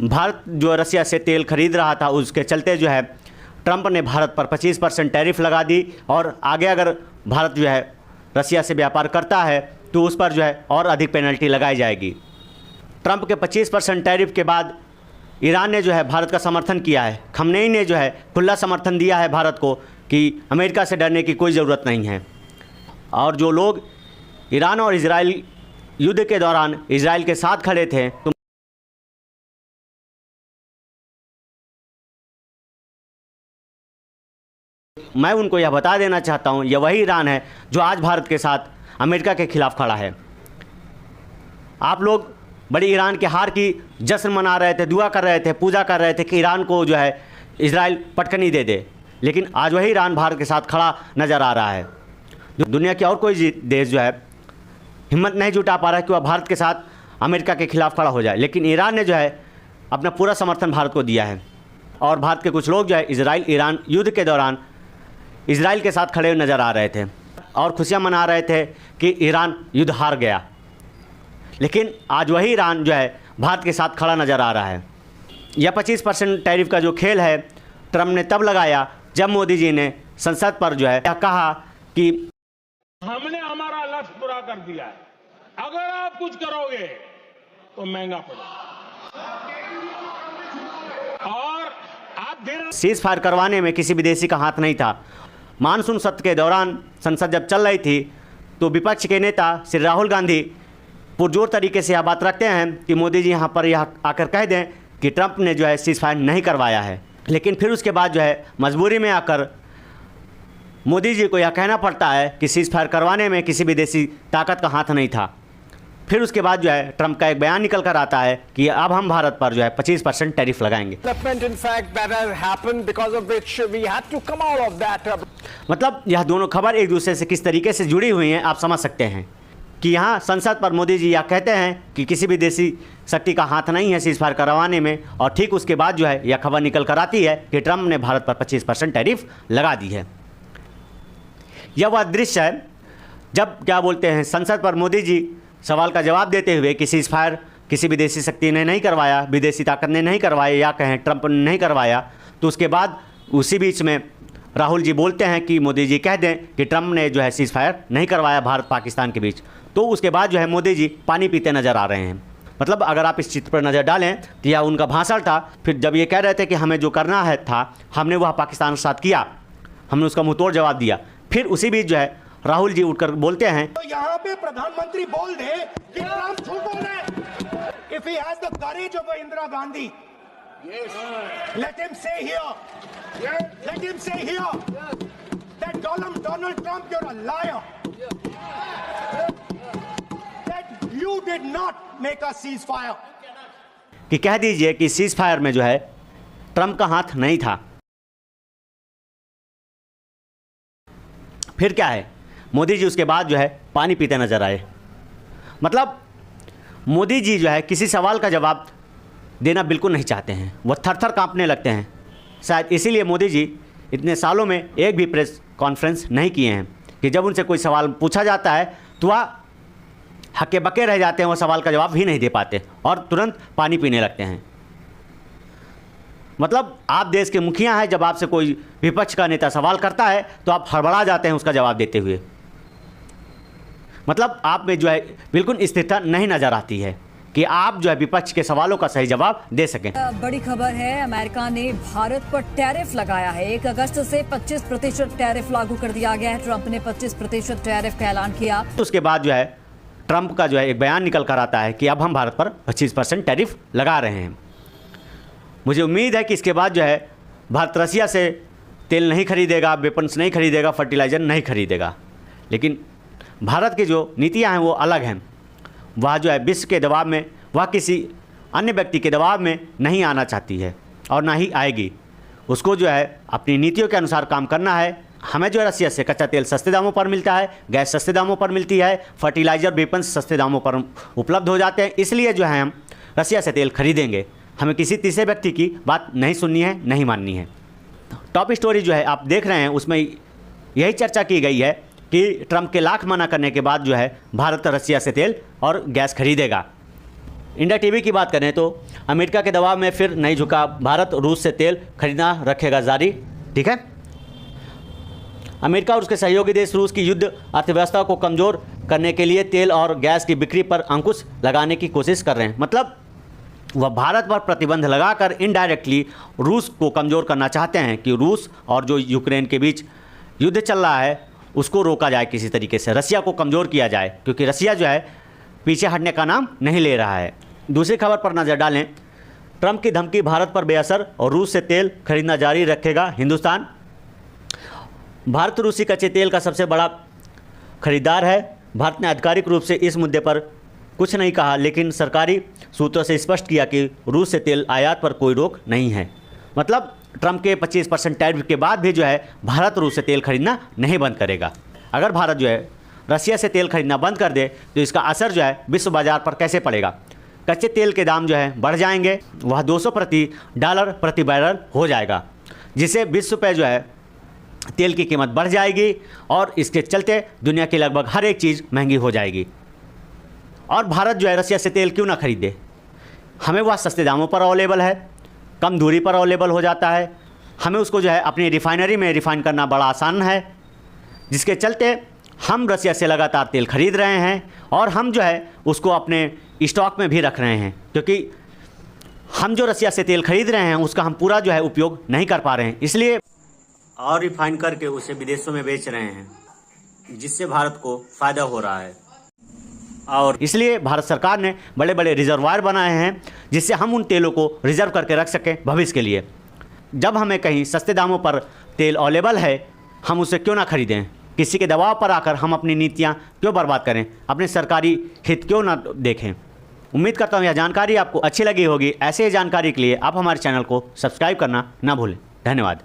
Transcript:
भारत जो रसिया से तेल खरीद रहा था उसके चलते जो है ट्रंप ने भारत पर 25% टैरिफ लगा दी और आगे अगर भारत जो है रसिया से व्यापार करता है तो उस पर जो है और अधिक पेनल्टी लगाई जाएगी। ट्रंप के 25% टैरिफ के बाद ईरान ने जो है भारत का समर्थन किया है। खमनेई ने जो है खुला समर्थन दिया है भारत को कि अमेरिका से डरने की कोई ज़रूरत नहीं है। और जो लोग ईरान और इजराइल युद्ध के दौरान इजराइल के साथ खड़े थे तो मैं उनको यह बता देना चाहता हूँ, यह वही ईरान है जो आज भारत के साथ अमेरिका के खिलाफ खड़ा है। आप लोग बड़ी ईरान के हार की जश्न मना रहे थे, दुआ कर रहे थे, पूजा कर रहे थे कि ईरान को जो है इजराइल पटकनी दे दे, लेकिन आज वही ईरान भारत के साथ खड़ा नज़र आ रहा है। दुनिया की और कोई देश जो है हिम्मत नहीं जुटा पा रहा है कि वह भारत के साथ अमेरिका के खिलाफ खड़ा हो जाए, लेकिन ईरान ने जो है अपना पूरा समर्थन भारत को दिया है। और भारत के कुछ लोग जो है इजराइल ईरान युद्ध के दौरान इजराइल के साथ खड़े नज़र आ रहे थे और खुशियां मना रहे थे कि ईरान युद्ध हार गया, लेकिन आज वही ईरान जो है भारत के साथ खड़ा नज़र आ रहा है। यह 25% टैरिफ का जो खेल है ट्रंप ने तब लगाया जब मोदी जी ने संसद पर जो है कहा कि हमने हमारा लक्ष्य पूरा कर दिया है, अगर आप कुछ करोगे तो महंगा पड़ेगा। और आप सीज फायर करवाने में किसी विदेशी का हाथ नहीं था। मानसून सत्र के दौरान संसद जब चल रही थी तो विपक्ष के नेता श्री राहुल गांधी पुरजोर तरीके से यह बात रखते हैं कि मोदी जी यहाँ पर यह आकर कह दें कि ट्रंप ने जो है सीज फायर नहीं करवाया है, लेकिन फिर उसके बाद जो है मजबूरी में आकर मोदी जी को यह कहना पड़ता है कि सीज फायर करवाने में किसी विदेशी ताकत का हाथ नहीं था। फिर उसके बाद जो है ट्रंप का एक बयान निकल कर आता है कि अब हम भारत पर जो है 25% टैरिफ लगाएंगे। मतलब यह दोनों खबर एक दूसरे से किस तरीके से जुड़ी हुई हैं आप समझ सकते हैं कि यहाँ संसद पर मोदी जी यह कहते हैं कि किसी विदेशी शक्ति का हाथ नहीं है सीज फायर करवाने में, और ठीक उसके बाद जो है यह खबर निकल कर आती है कि ट्रंप ने भारत पर 25% टैरिफ लगा दी है। यह वह दृश्य है जब क्या बोलते हैं संसद पर मोदी जी सवाल का जवाब देते हुए कि सीज फायर किसी विदेशी शक्ति ने नहीं करवाया, विदेशी ताकत ने नहीं करवाया, या कहें ट्रंप ने नहीं करवाया, तो उसके बाद उसी बीच में राहुल जी बोलते हैं कि मोदी जी कह दें कि ट्रंप ने जो है सीज फायर नहीं करवाया भारत पाकिस्तान के बीच। तो उसके बाद जो है मोदी जी पानी पीते नज़र आ रहे हैं। मतलब अगर आप इस चित्र पर नज़र डालें तो यह उनका भाषण था। फिर जब ये कह रहे थे कि हमें जो करना है था हमने वह पाकिस्तान के साथ किया, हमने उसका मुंहतोड़ जवाब दिया। फिर उसी बीच जो है राहुल जी उठकर बोलते हैं तो यहाँ पे प्रधानमंत्री बोल दे कि ट्रंप झूठ बोल रहा है। If he has the courage of Indira Gandhi, let him say here that Donald Trump, you're a liar. That you did not make a ceasefire. कि कह दीजिए कि सीज फायर में जो है ट्रंप का हाथ नहीं था। फिर क्या है, मोदी जी उसके बाद जो है पानी पीते नजर आए। मतलब मोदी जी जो है किसी सवाल का जवाब देना बिल्कुल नहीं चाहते हैं, वह थर-थर कांपने लगते हैं। शायद इसीलिए मोदी जी इतने सालों में एक भी प्रेस कॉन्फ्रेंस नहीं किए हैं कि जब उनसे कोई सवाल पूछा जाता है तो वह हक्के बक्के रह जाते हैं, वह सवाल का जवाब ही नहीं दे पाते और तुरंत पानी पीने लगते हैं। मतलब आप देश के मुखिया हैं, जब आपसे कोई विपक्ष का नेता सवाल करता है तो आप हड़बड़ा जाते हैं उसका जवाब देते हुए। मतलब आप में जो है बिल्कुल स्थिरता नहीं नज़र आती है कि आप जो है विपक्ष के सवालों का सही जवाब दे सकें। बड़ी खबर है, अमेरिका ने भारत पर टैरिफ लगाया है। 1 अगस्त से 25% टैरिफ लागू कर दिया गया है। ट्रंप ने 25% टैरिफ का ऐलान किया। उसके बाद जो है ट्रंप का जो है एक बयान निकल कर आता है कि अब हम भारत पर 25% टैरिफ लगा रहे हैं। मुझे उम्मीद है कि इसके बाद जो है भारत रसिया से तेल नहीं खरीदेगा, वेपन्स नहीं खरीदेगा, फर्टिलाइज़र नहीं खरीदेगा। लेकिन भारत की जो नीतियां हैं वो अलग हैं। वह जो है विश्व के दबाव में, वह किसी अन्य व्यक्ति के दबाव में नहीं आना चाहती है और ना ही आएगी। उसको जो है अपनी नीतियों के अनुसार काम करना है। हमें जो है रसिया से कच्चा तेल सस्ते दामों पर मिलता है, गैस सस्ते दामों पर मिलती है, फर्टिलाइज़र वेपन्स सस्ते दामों पर उपलब्ध हो जाते हैं। इसलिए जो है हम रसिया से तेल खरीदेंगे। हमें किसी तीसरे व्यक्ति की बात नहीं सुननी है, नहीं माननी है। टॉप स्टोरी जो है आप देख रहे हैं उसमें यही चर्चा की गई है कि ट्रंप के लाख मना करने के बाद जो है भारत रसिया से तेल और गैस खरीदेगा। इंडिया टीवी की बात करें तो अमेरिका के दबाव में फिर नहीं झुका भारत, रूस से तेल खरीदना रखेगा जारी। ठीक है, अमेरिका और उसके सहयोगी देश रूस की युद्ध अर्थव्यवस्था को कमज़ोर करने के लिए तेल और गैस की बिक्री पर अंकुश लगाने की कोशिश कर रहे हैं। मतलब वह भारत पर प्रतिबंध लगाकर इनडायरेक्टली रूस को कमज़ोर करना चाहते हैं कि रूस और जो यूक्रेन के बीच युद्ध चल रहा है उसको रोका जाए, किसी तरीके से रसिया को कमज़ोर किया जाए, क्योंकि रसिया जो है पीछे हटने का नाम नहीं ले रहा है। दूसरी खबर पर नज़र डालें, ट्रंप की धमकी भारत पर बेअसर और रूस से तेल खरीदना जारी रखेगा हिंदुस्तान। भारत रूसी कच्चे तेल का सबसे बड़ा खरीदार है। भारत ने आधिकारिक रूप से इस मुद्दे पर कुछ नहीं कहा, लेकिन सरकारी सूत्रों से स्पष्ट किया कि रूस से तेल आयात पर कोई रोक नहीं है। मतलब ट्रंप के 25% टैरिफ के बाद भी जो है भारत रूस से तेल खरीदना नहीं बंद करेगा। अगर भारत जो है रसिया से तेल खरीदना बंद कर दे तो इसका असर जो है विश्व बाजार पर कैसे पड़ेगा। कच्चे तेल के दाम जो है बढ़ जाएंगे, वह $200 प्रति बैरल हो जाएगा, जिससे विश्व पे जो है तेल की कीमत बढ़ जाएगी और इसके चलते दुनिया की लगभग हर एक चीज़ महंगी हो जाएगी। और भारत जो है रसिया से तेल क्यों ना खरीदे, हमें वह सस्ते दामों पर अवेलेबल है, कम दूरी पर अवेलेबल हो जाता है, हमें उसको जो है अपनी रिफाइनरी में रिफ़ाइन करना बड़ा आसान है, जिसके चलते हम रसिया से लगातार तेल खरीद रहे हैं और हम जो है उसको अपने स्टॉक में भी रख रहे हैं, क्योंकि हम जो रसिया से तेल खरीद रहे हैं उसका हम पूरा जो है उपयोग नहीं कर पा रहे हैं, इसलिए और रिफाइन करके उसे विदेशों में बेच रहे हैं, जिससे भारत को फ़ायदा हो रहा है। और इसलिए भारत सरकार ने बड़े बड़े रिजर्वायर बनाए हैं, जिससे हम उन तेलों को रिजर्व करके रख सकें भविष्य के लिए। जब हमें कहीं सस्ते दामों पर तेल अवेलेबल है, हम उसे क्यों ना खरीदें। किसी के दबाव पर आकर हम अपनी नीतियां क्यों बर्बाद करें, अपने सरकारी हित क्यों ना देखें। उम्मीद करता हूं यह जानकारी आपको अच्छी लगी होगी। ऐसे ही जानकारी के लिए आप हमारे चैनल को सब्सक्राइब करना ना भूलें। धन्यवाद।